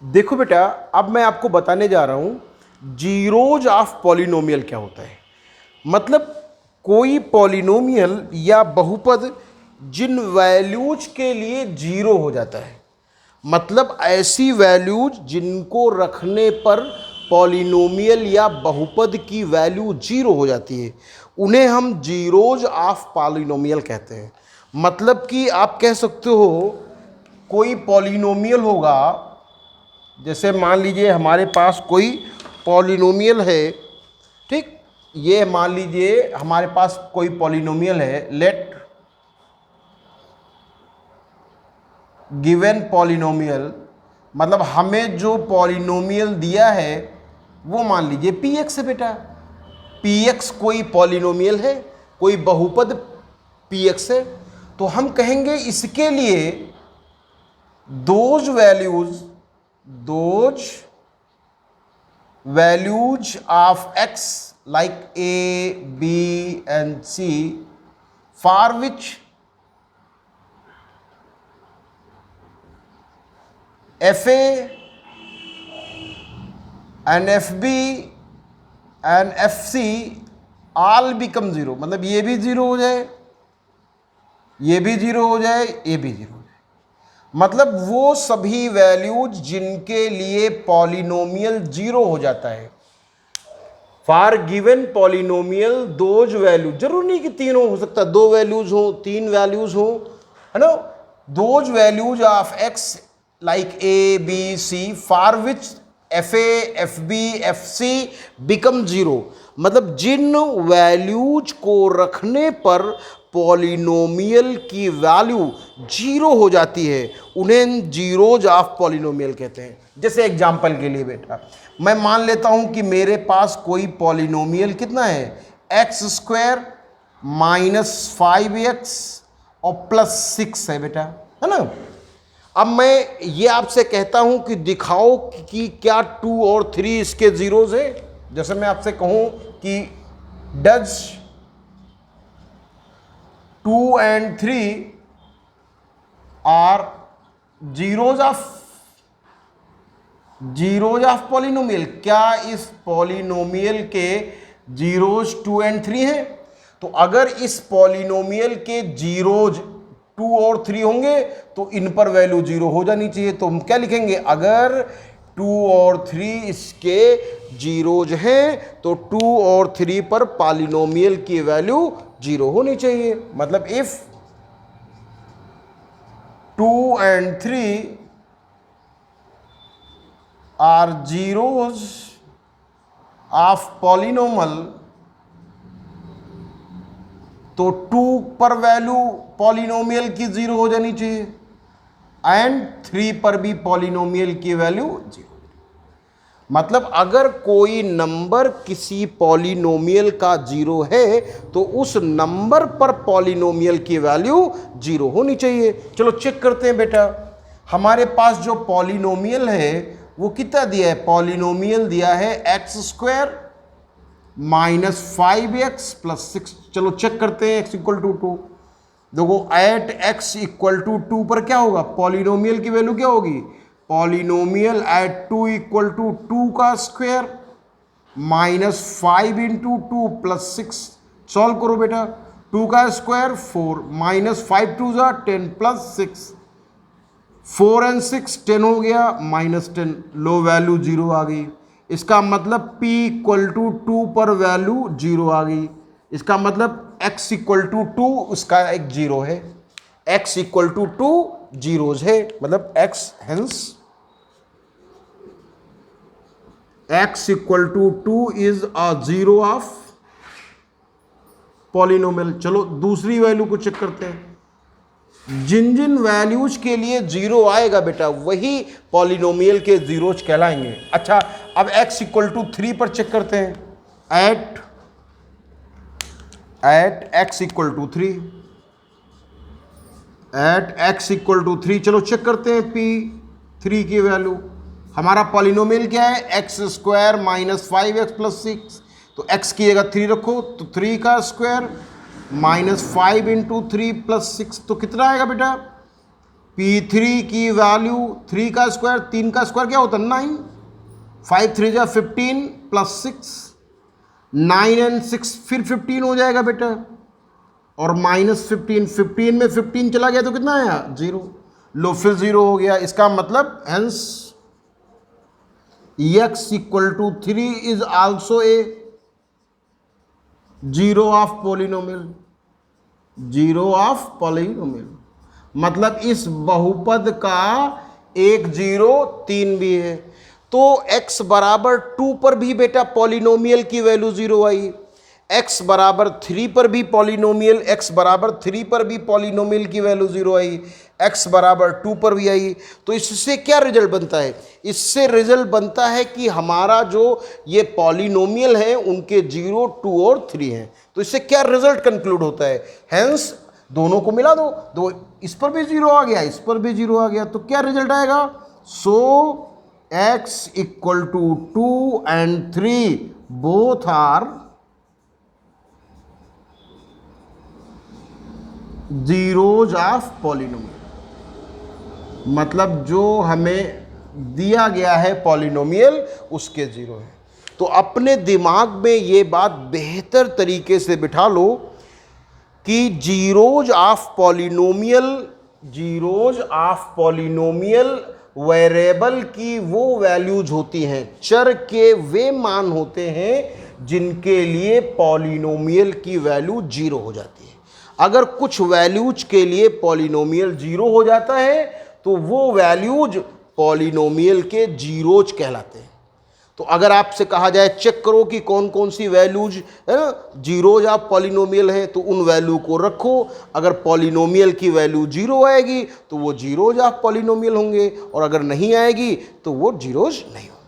देखो बेटा, अब मैं आपको बताने जा रहा हूं जीरोज ऑफ पॉलिनोमियल क्या होता है। मतलब कोई पॉलिनोमियल या बहुपद जिन वैल्यूज के लिए जीरो हो जाता है, मतलब ऐसी वैल्यूज जिनको रखने पर पॉलिनोमियल या बहुपद की वैल्यू जीरो हो जाती है, उन्हें हम जीरोज ऑफ पॉलिनोमियल कहते हैं। मतलब कि आप कह सकते हो कोई पॉलिनोमियल होगा, जैसे मान लीजिए हमारे पास कोई पॉलिनोमियल है, ठीक, ये मान लीजिए हमारे पास कोई पॉलिनोमियल है, लेट गिवन पॉलिनोमियल, मतलब हमें जो पॉलिनोमियल दिया है वो मान लीजिए पी एक्स है बेटा। पी एक्स कोई पॉलिनोमियल है, कोई बहुपद पी एक्स है, तो हम कहेंगे इसके लिए those values of x like a b and c for which f a and f b and f c all become zero. मतलब ये भी जीरो हो जाए, ये भी जीरो हो जाए, ये भी जीरो हो जाए। मतलब वो सभी वैल्यूज जिनके लिए पॉलिनोमियल जीरो हो जाता है। For given polynomial those value, जरूर नहीं कि तीनों हो सकता, दो वैल्यूज हो, तीन वैल्यूज हो, है ना। Those values of x like a b c for which f a f b f c become zero. मतलब जिन वैल्यूज को रखने पर पॉलिनोमियल की वैल्यू जीरो हो जाती है उन्हें जीरोज ऑफ पॉलिनोमियल कहते हैं। जैसे एग्जांपल के लिए बेटा, मैं मान लेता हूं कि मेरे पास कोई पॉलिनोमियल कितना है, एक्स स्क्वायर माइनस 5x और प्लस 6 है बेटा, है ना। अब मैं ये आपसे कहता हूं कि दिखाओ कि क्या 2 और 3 इसके जीरोज है। जैसे मैं आपसे कहूं कि does 2 and 3 are zeros of polynomial, क्या इस पॉलिनोमियल के जीरोज 2 and 3 हैं। तो अगर इस पॉलिनोमियल के जीरोज 2 और 3 होंगे तो इन पर वैल्यू जीरो हो जानी चाहिए। तो हम क्या लिखेंगे, अगर 2 और 3 इसके जीरोज हैं तो 2 और 3 पर पॉलिनोमियल की वैल्यू जीरो होनी चाहिए। मतलब if 2 and 3 are zeros of polynomial, तो 2 पर वैल्यू पॉलिनोमियल की जीरो हो जानी चाहिए एंड 3 पर भी पॉलिनोमियल की वैल्यू जीरो। मतलब अगर कोई नंबर किसी पॉलिनोमियल का जीरो है तो उस नंबर पर पॉलिनोमियल की वैल्यू जीरो होनी चाहिए। चलो चेक करते हैं बेटा, हमारे पास जो पॉलिनोमियल है वो कितना दिया है, पॉलिनोमियल दिया है x square minus 5x plus 6। चलो चेक करते हैं, x इक्वल टू 2। देखो एट x इक्वल टू 2 पर क्या होगा, पॉलिनोमियल की वैल्यू क्या होगी, पॉलिनोमियल एट 2 इक्वल टू 2 का square minus 5 into 2 plus 6। Solve करो बेटा, 2 का स्क्वायर 4 माइनस 5 2 जा 10 प्लस 6, 4 and 6 10 हो गया माइनस 10, लो वैल्यू जीरो आ गई। इसका मतलब p इक्वल टू 2 पर वैल्यू जीरो आ गई। इसका मतलब x इक्वल टू 2 उसका एक जीरो है, x इक्वल टू 2 जीरोज है। मतलब x hence x equal to 2 is a zero of polynomial. चलो दूसरी वैल्यू को चेक करते हैं। जिन जिन वैल्यूज के लिए जीरो आएगा बेटा वही पॉलिनोमियल के जीरोज कहलाएंगे। अच्छा, अब x इक्वल टू 3 पर चेक करते हैं। At x equal to 3, at x equal to 3। चलो चेक करते हैं p3 की वैल्यू। हमारा पॉलिनोमियल क्या है, x square minus 5x plus 6। तो x की जगह 3 रखो तो 3 का स्क्वायर माइनस 5 इंटू 3 प्लस 6, तो कितना आएगा बेटा, P3 की वैल्यू 3 का स्क्वायर, 3 का स्क्वायर क्या होता है 9, 5 3 जा 15 प्लस 6, 9 एंड 6 फिर 15 हो जाएगा बेटा, और माइनस 15, 15 में 15 चला गया तो कितना आया 0, लो फिर 0 हो गया। इसका मतलब hence x equal to 3 is also a zero of polynomial, zero of polynomial, मतलब इस बहुपद का एक 0 3 भी है। तो x बराबर 2 पर भी बेटा पॉलिनोमियल की वैल्यू 0 आई, x बराबर 3 पर भी पॉलिनोमियल, x बराबर 3 पर भी पॉलिनोमियल की वैल्यू 0 आई, x बराबर 2 पर भी आई। तो इससे क्या रिजल्ट बनता है, इससे रिजल्ट बनता है कि हमारा जो ये पॉलिनोमियल है उनके 0 2 और 3 हैं। तो इससे क्या रिजल्ट कंक्लूड होता है, हेंस दोनों को मिला दो, इस पर भी 0 आ गया, इस पर भी 0 आ गया, तो क्या रिजल्ट आएगा, so x equal to 2 and 3 both are zeros of polynomial, मतलब जो हमें दिया गया है पॉलिनोमियल उसके 0 है। तो अपने दिमाग में ये बात बेहतर तरीके से बिठा लो कि जीरोज ऑफ पॉलिनोमियल वेरिएबल की वो वैल्यूज होती हैं, चर के वे मान होते हैं जिनके लिए पॉलिनोमियल की वैल्यू 0 हो जाती है। अगर कुछ वैल्यूज के लिए पॉलिनोमियल 0 हो जाता है तो वो वैल्यूज पॉलिनोमियल के जीरोज कहलाते हैं। तो अगर आपसे कहा जाए चेक करो कि कौन कौन सी वैल्यूज है ना जीरोज ऑफ पॉलिनोमियल है, तो उन वैल्यू को रखो। अगर पॉलिनोमियल की वैल्यू 0 आएगी तो वो जीरोज ऑफ पॉलिनोमियल होंगे, और अगर नहीं आएगी तो वो जीरोज नहीं होंगे।